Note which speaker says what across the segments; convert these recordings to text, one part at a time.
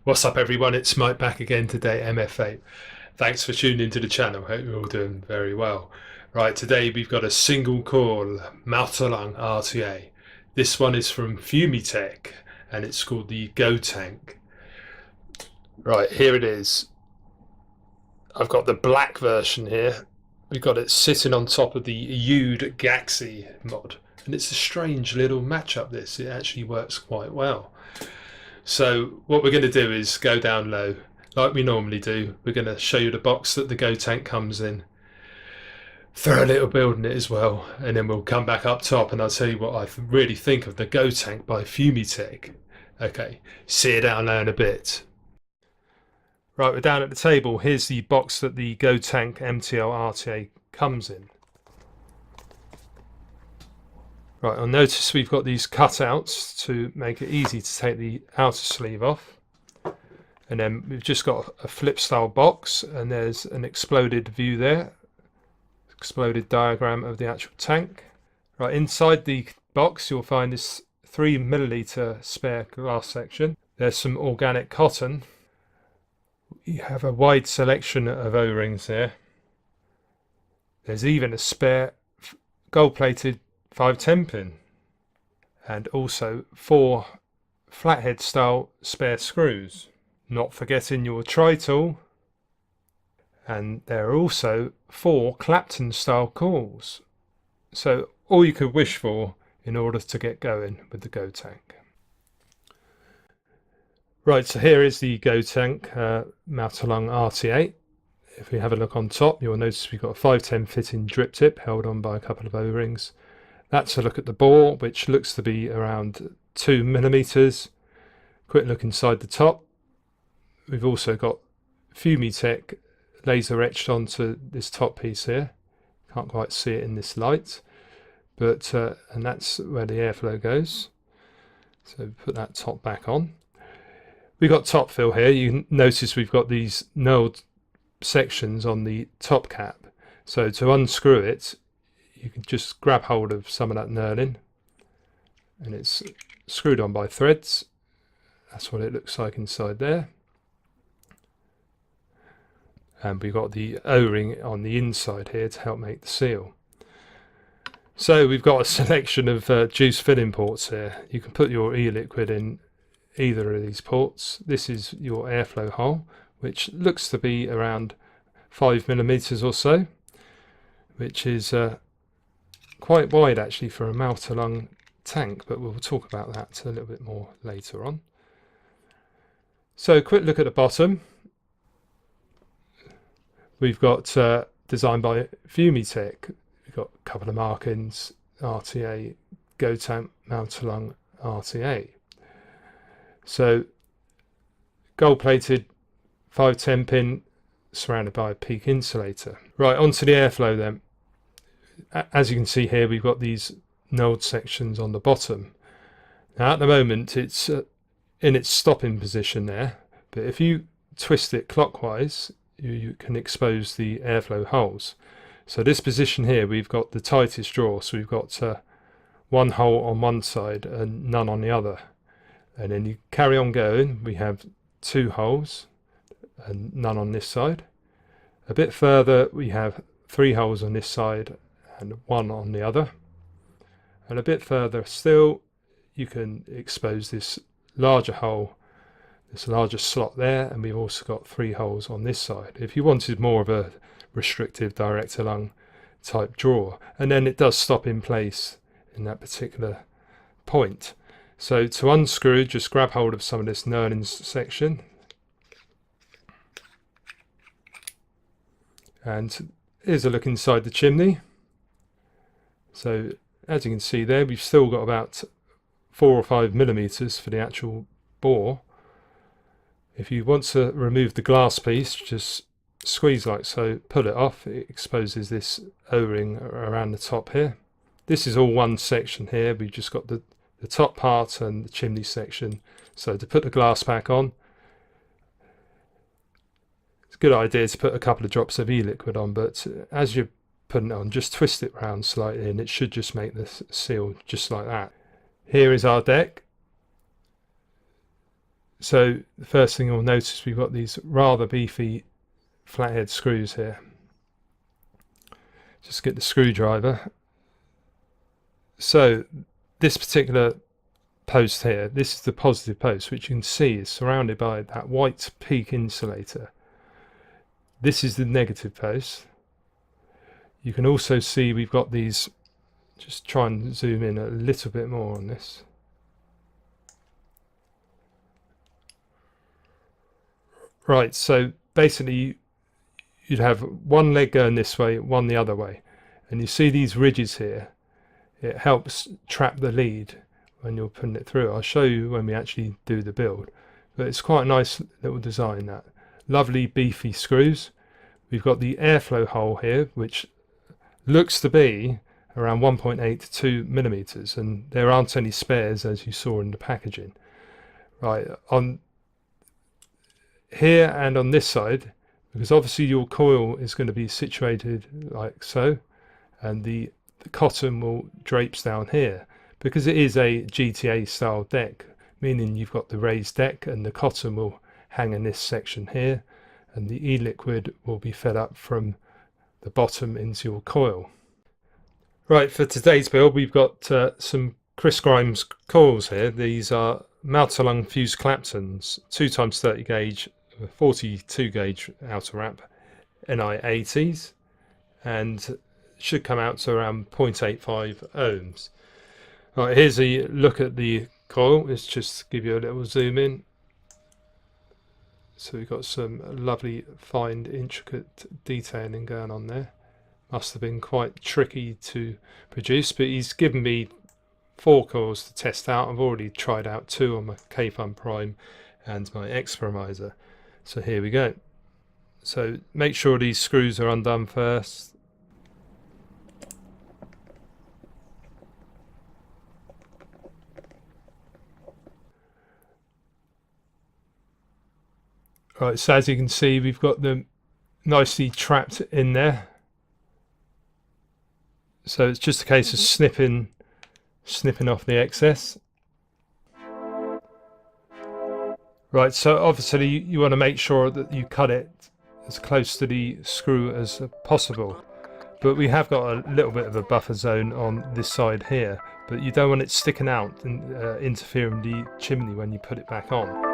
Speaker 1: What's up everyone, it's Mike back again today, MF Vape. Thanks for tuning into the channel, hope you're all doing very well. Right, today we've got a single coil mouth-to-lung RTA. This one is from Fumytech and it's called the Gotank. Right, here it is. I've got the black version here. We've got it sitting on top of the Ude Gaxi mod. And it's a strange little matchup this, it actually works quite well. So what we're going to do is go down low like we normally do. We're going to show you the box that the Gotank comes in, throw a little build in it as well, and then we'll come back up top and I'll tell you what I really think of the Gotank by Fumytech. Okay, see you down there in a bit. Right, we're down at the table. Here's the box that the Gotank MTL RTA comes in. Right, I'll notice we've got these cutouts to make it easy to take the outer sleeve off. And then we've just got a flip style box and there's an exploded view there. Exploded diagram of the actual tank. Right, inside the box you'll find this 3ml spare glass section. There's some organic cotton. You have a wide selection of O-rings here. There's even a spare gold plated 510 pin and also 4 flathead style spare screws, not forgetting your tri-tool, and there are also 4 Clapton style coils, so all you could wish for in order to get going with the Gotank. Right, so here is the Gotank mouth-to-lung RTA. If we have a look on top, you'll notice we've got a 510 fitting drip tip held on by a couple of O-rings. That's a look at the bore, which looks to be around 2mm. Quick look inside the top. We've also got Fumytech laser etched onto this top piece here. Can't quite see it in this light, but and that's where the airflow goes. So put that top back on. We've got top fill here. You notice we've got these knurled sections on the top cap. So to unscrew it, you can just grab hold of some of that knurling and it's screwed on by threads. That's what it looks like inside there. And we've got the O-ring on the inside here to help make the seal. So we've got a selection of juice filling ports here. You can put your e-liquid in either of these ports. This is your airflow hole, which looks to be around 5mm or so, which is quite wide actually for a mouth-to-lung tank, but we'll talk about that a little bit more later on. So a quick look at the bottom. We've got designed by Fumytech. We've got a couple of markings, RTA, Gotank mouth-to-lung RTA. So gold-plated 510 pin surrounded by a peak insulator. Right, onto the airflow then. As you can see here, we've got these knurled sections on the bottom. Now at the moment it's in its stopping position there, but if you twist it clockwise you can expose the airflow holes. So this position here, we've got the tightest draw, so we've got one hole on one side and none on the other. And then you carry on going, we have 2 holes and none on this side. A bit further we have 3 holes on this side and 1 on the other. And a bit further still you can expose this larger hole, this larger slot there, and we've also got 3 holes on this side if you wanted more of a restrictive direct-to-lung type draw. And then it does stop in place in that particular point. So to unscrew, just grab hold of some of this knurling section and here's a look inside the chimney. So as you can see there, we've still got about 4 or 5mm for the actual bore. If you want to remove the glass piece, just squeeze like so, pull it off. It exposes this O-ring around the top here. This is all one section here. We've just got the top part and the chimney section. So to put the glass back on, it's a good idea to put a couple of drops of e-liquid on, but as you're putting it on, just twist it round slightly and it should just make the seal just like that. Here is our deck. So the first thing you'll notice, we've got these rather beefy flathead screws here. Just get the screwdriver. So this particular post here, this is the positive post, which you can see is surrounded by that white PEEK insulator. This is the negative post. You can also see we've got these, just try and zoom in a little bit more on this. Right, so basically you'd have one leg going this way, one the other way. And you see these ridges here. It helps trap the lead when you're putting it through. I'll show you when we actually do the build. But it's quite a nice little design, that. Lovely beefy screws. We've got the airflow hole here, which looks to be around 1.8 to 2 millimeters, and there aren't any spares as you saw in the packaging. Right, on here and on this side, because obviously your coil is going to be situated like so, and the cotton will drapes down here, because it is a GTA style deck, meaning you've got the raised deck and the cotton will hang in this section here, and the e-liquid will be fed up from the bottom into your coil. Right, for today's build we've got some Chris Grimes coils here. These are Maltalung fused Claptons, 2x30 gauge, 42 gauge outer wrap NI80s, and should come out to around 0.85 ohms. Right, here's a look at the coil. Let's just give you a little zoom in. So we've got some lovely fine intricate detailing going on there. Must have been quite tricky to produce, but he's given me 4 coils to test out. I've already tried out 2 on my K-Fun Prime and my Experomizer. So here we go. So make sure these screws are undone first. Right, so as you can see, we've got them nicely trapped in there. So it's just a case of snipping off the excess. Right, so obviously you want to make sure that you cut it as close to the screw as possible. But we have got a little bit of a buffer zone on this side here, but you don't want it sticking out and interfering the chimney when you put it back on.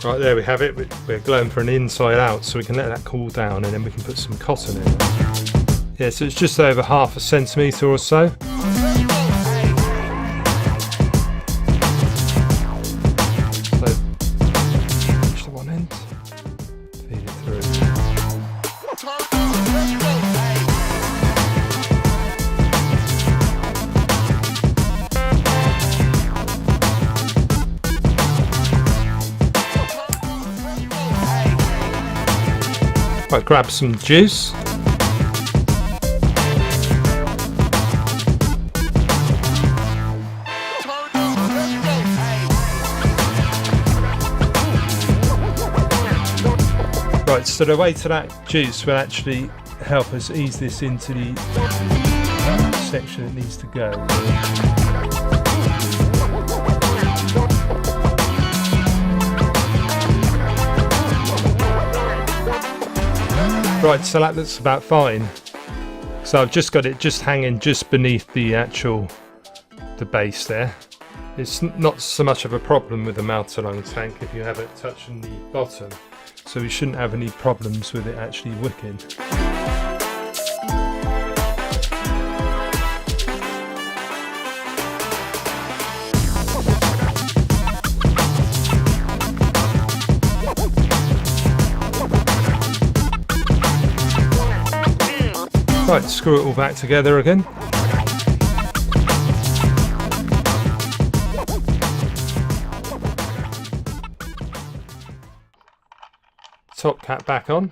Speaker 1: Right, there we have it. We're going for an inside out, so we can let that cool down and then we can put some cotton in. Yeah, so it's just over 1/2 centimetre or so. So, push the one end, feed it through. Right, grab some juice. Right, so the weight of that juice will actually help us ease this into the section it needs to go. Right, so that looks about fine. So I've just got it just hanging just beneath the base there. It's not so much of a problem with the Maltalung tank if you have it touching the bottom. So we shouldn't have any problems with it actually wicking. Right, screw it all back together again. top cap back on.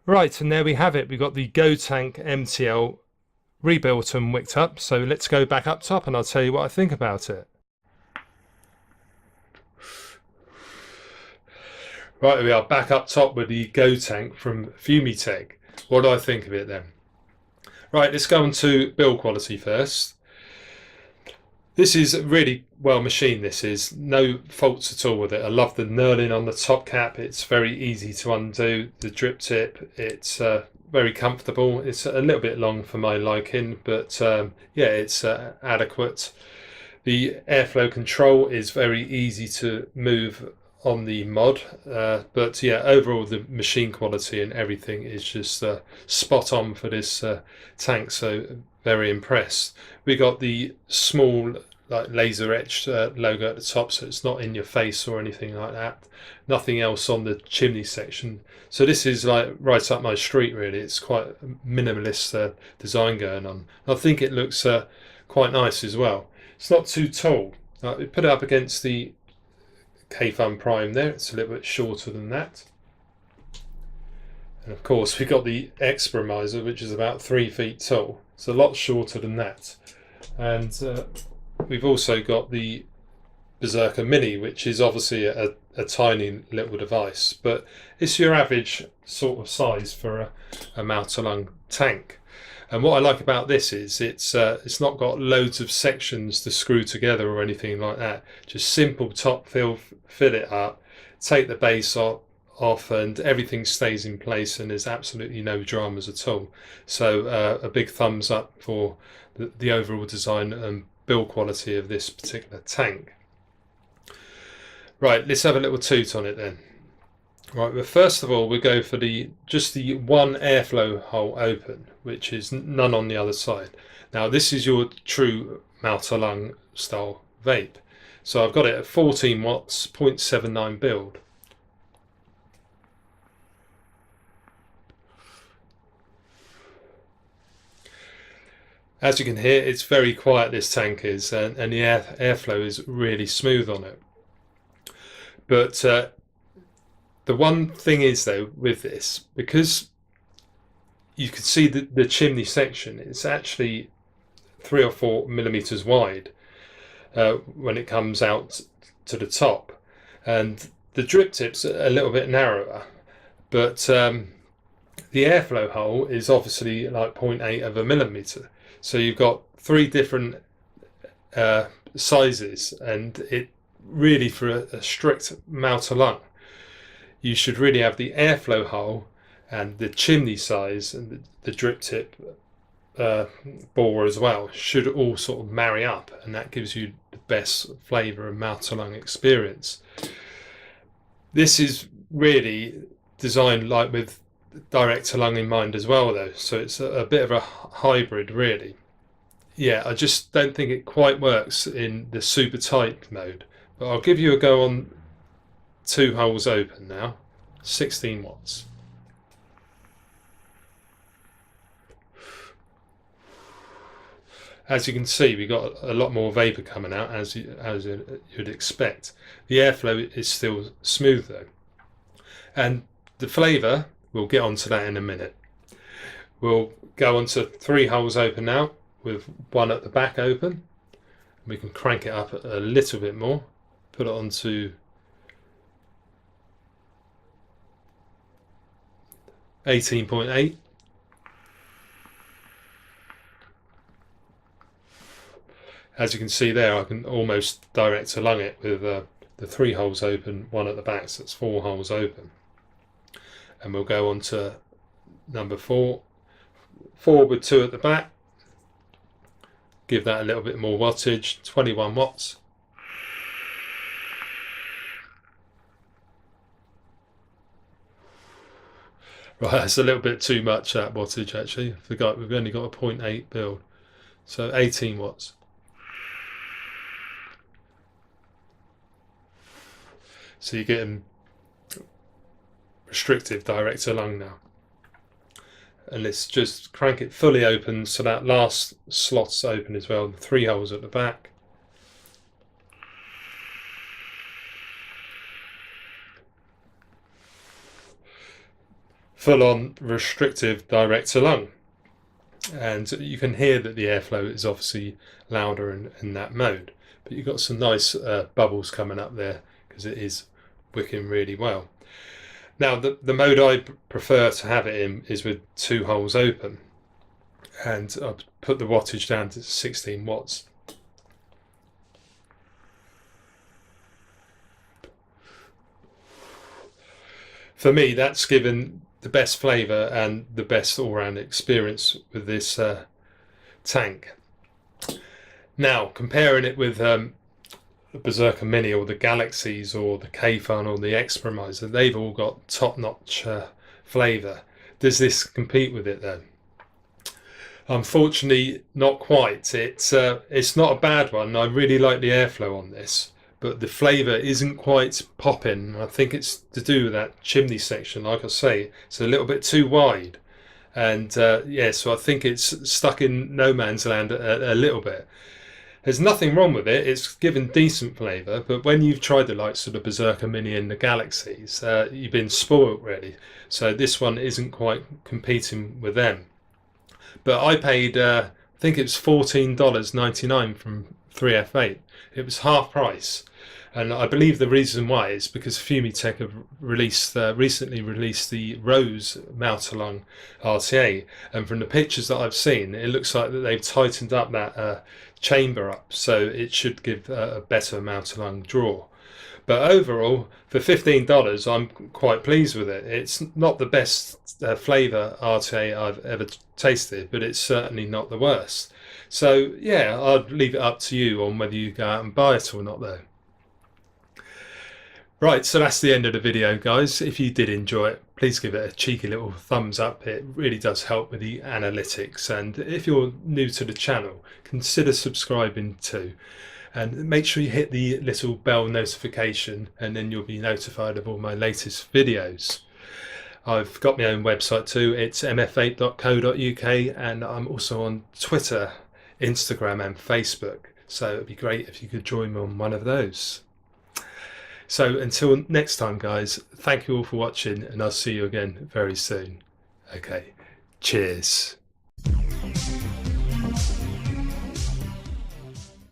Speaker 1: Right, and there we have it. We've got the Gotank MTL rebuilt and wicked up. So let's go back up top and I'll tell you what I think about it. Right, we are back up top with the Gotank from Fumytech. What do I think of it then? Right, let's go on to build quality first. This is really well machined. This is no faults at all with it. I love the knurling on the top cap. It's very easy to undo. The drip tip, it's very comfortable. It's a little bit long for my liking, but yeah, it's adequate. The airflow control is very easy to move on the mod, but yeah, overall the machine quality and everything is just spot on for this tank, so very impressed. We got the small like laser etched logo at the top, so it's not in your face or anything like that. Nothing else on the chimney section, so this is like right up my street really. It's quite a minimalist design going on. I think it looks quite nice as well. It's not too tall. We put it up against the K-Fun Prime there. It's a little bit shorter than that. And of course we've got the Exprimizer, which is about 3 feet tall. It's a lot shorter than that. And we've also got the Berserker Mini, which is obviously a tiny little device, but it's your average sort of size for a mount-along tank. And what I like about this is it's not got loads of sections to screw together or anything like that. Just simple top fill it up, take the base off, and everything stays in place, and there's absolutely no dramas at all. So a big thumbs up for the overall design and build quality of this particular tank. Right, let's have a little toot on it then. Right, but first of all, we go for just the one airflow hole open, which is none on the other side. Now, this is your true mount-along style vape. So I've got it at 14 watts, 0.79 build. As you can hear, it's very quiet, this tank is, and the airflow is really smooth on it. But the one thing is though with this, because you can see the chimney section, it's actually 3 or 4 millimeters wide when it comes out to the top, and the drip tip's a little bit narrower, but the airflow hole is obviously like 0.8 of a millimeter. So you've got 3 different sizes, and it really, for a strict mount-along, you should really have the airflow hole and the chimney size and the drip tip bore as well should all sort of marry up, and that gives you the best flavour and mount-along experience. This is really designed like with direct along in mind as well though, so it's a bit of a hybrid really. Yeah, I just don't think it quite works in the super tight mode, but I'll give you a go on 2 holes open now, 16 watts. As you can see, we got a lot more vapor coming out, as you'd expect. The airflow is still smooth though, and the flavour, we'll get onto that in a minute. We'll go on to 3 holes open now, with 1 at the back open. We can crank it up a little bit more, put it onto 18.8. As you can see there, I can almost direct along it with the 3 holes open, 1 at the back, so that's 4 holes open. And we'll go on to number 4 with 2 at the back. Give that a little bit more wattage, 21 watts. Right, that's a little bit too much, that wattage actually. I forgot we've only got a 0.8 build. So 18 watts. So you're getting restrictive direct along now. And let's just crank it fully open so that last slot's open as well, the 3 holes at the back. full-on restrictive direct to lung, and you can hear that the airflow is obviously louder in that mode, but you've got some nice bubbles coming up there because it is wicking really well. Now the mode I prefer to have it in is with 2 holes open, and I've put the wattage down to 16 watts. For me, that's given the best flavour and the best all-round experience with this tank. Now, comparing it with the Berserker Mini or the Galaxies or the K-Fun or the Exprimizer, they've all got top-notch flavour. Does this compete with it though? Unfortunately, not quite. It's not a bad one. I really like the airflow on this, but the flavour isn't quite popping. I think it's to do with that chimney section. Like I say, it's a little bit too wide, and yeah, so I think it's stuck in no man's land a little bit. There's nothing wrong with it. It's given decent flavour, but when you've tried the likes of the Berserker Mini and the Galaxies, you've been spoilt really. So this one isn't quite competing with them. But I paid, I think it was $14.99 from 3F Vape. It was half price. And I believe the reason why is because Fumytech have recently released the Rose mouth-to-lung RTA, and from the pictures that I've seen, it looks like that they've tightened up that chamber up, so it should give a better mouth-to-lung draw. But overall, for $15, I'm quite pleased with it. It's not the best flavour RTA I've ever tasted, but it's certainly not the worst. So yeah, I'd leave it up to you on whether you go out and buy it or not though. Right, so that's the end of the video, guys. If you did enjoy it, please give it a cheeky little thumbs up. It really does help with the analytics. And if you're new to the channel, consider subscribing too. And make sure you hit the little bell notification, and then you'll be notified of all my latest videos. I've got my own website too. It's mfvape.co.uk, and I'm also on Twitter, Instagram and Facebook. So it'd be great if you could join me on one of those. So until next time, guys, thank you all for watching, and I'll see you again very soon. Okay, cheers.